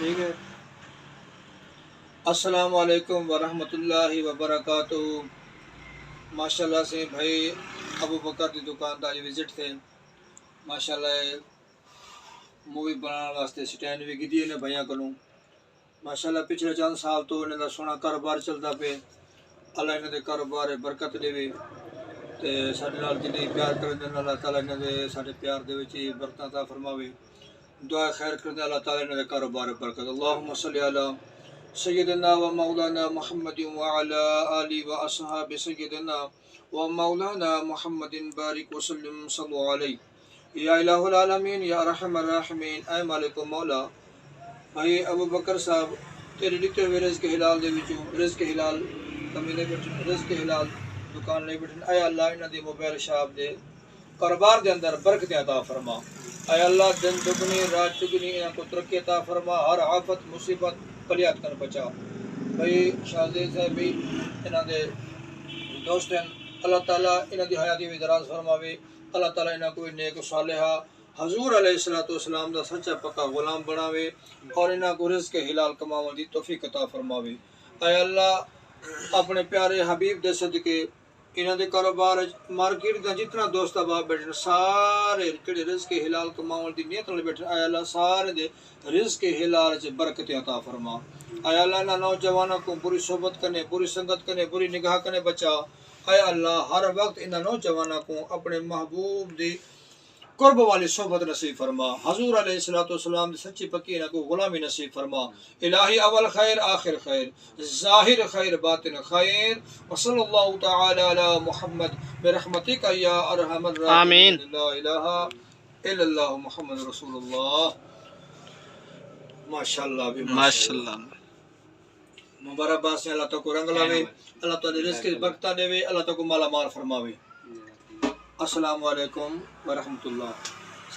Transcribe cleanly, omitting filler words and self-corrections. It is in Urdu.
ٹھیک ہے. السلام علیکم ورحمۃ اللہ وبرکاتہ. ماشاء اللہ سے بھائی ابو بکر کی دکان کا وزٹ تھے. ماشاء اللہ مووی بنانے واسطے سٹینڈ بھی کی نے بھائیاں کو. ماشاء اللہ پچھلے چند سال تو انہوں کا سونا کاروبار چلتا پہ. اللہ انہوں کے کاروبار برکت دے تے سارے نال جنہیں پیار کرتے ہیں اللہ تعالیٰ انہوں کے سارے پیار دے وچ برکت عطا فرماوے. دعا خیر کرتے اللہ تعالیٰ انہوں کے کاروبار برکت. اللہم صلی علی سیدنا و مولانا محمد وعلی آلہ و اصحاب سیدنا و مولانا محمد بارک وسلم صلو علیہ. یا الہ العالمین یا ارحم الراحمین. اے مالک و مولا بھائی ابو بکر صاحب تیرے دیتے ہوئے رزق حلال دے وچوں رزق حلال کمینے بیٹھے رزق حلال دکان لے بیٹھے. اے اللہ انہاں دی موبائل شاپ دے کاروبار دے اندر برکت عطا فرما. اے اللہ دن دگنی رات چگنی انہاں کو ترقی عطا فرما. ہر آفت مصیبت پلیات کر بچا. بھائی شاہزید صاحب بھی انہاں دے دوست ہیں. اللہ تعالیٰ انہاں دی حیاتی بھی دراز فرماوے. اللہ تعالیٰ انہاں کو نیک صالحہ حضور علیہ السلام دا سچا پکا غلام بناوے اور انہاں کو رزق حلال کماون دی توفیق عطا فرماوے. اے اللہ اپنے پیارے حبیب دے صدقے انہاں دے کاروبار مارکیٹ دا جتنا دوست احباب بیٹھے سارے جڑے رزق حلال کماون دی نیت نال بیٹھے اے اللہ سارے دے رزق حلال وچ برکت عطا فرما. اے اللہ انہاں نوجوانوں کو بری صحبت کنے بری سنگت کنے بری نگاہ کنے بچا. اے اللہ ہر وقت انہاں نوجوانوں کو اپنے محبوب دی قرب والی صحبت نصیب فرما. حضور علیہ السلام دی سچی پکی انہاں کو غلامی نصیب فرما. الہی اول خیر آخر خیر ظاہر خیر باطن خیر. وصلی اللہ تعالی علی محمد برحمتک یا ارحم الراحمین. لا الہ الا اللہ محمد رسول اللہ. ماشاءاللہ بھی ماشاءاللہ. مبارکباد سے اللہ تعالیٰ کو رنگ لاوے. اللہ تعالیٰ رزق برکتہ دے. اللہ تعالیٰ کو مالا مال فرماوے. السلام علیکم ورحمۃ اللہ.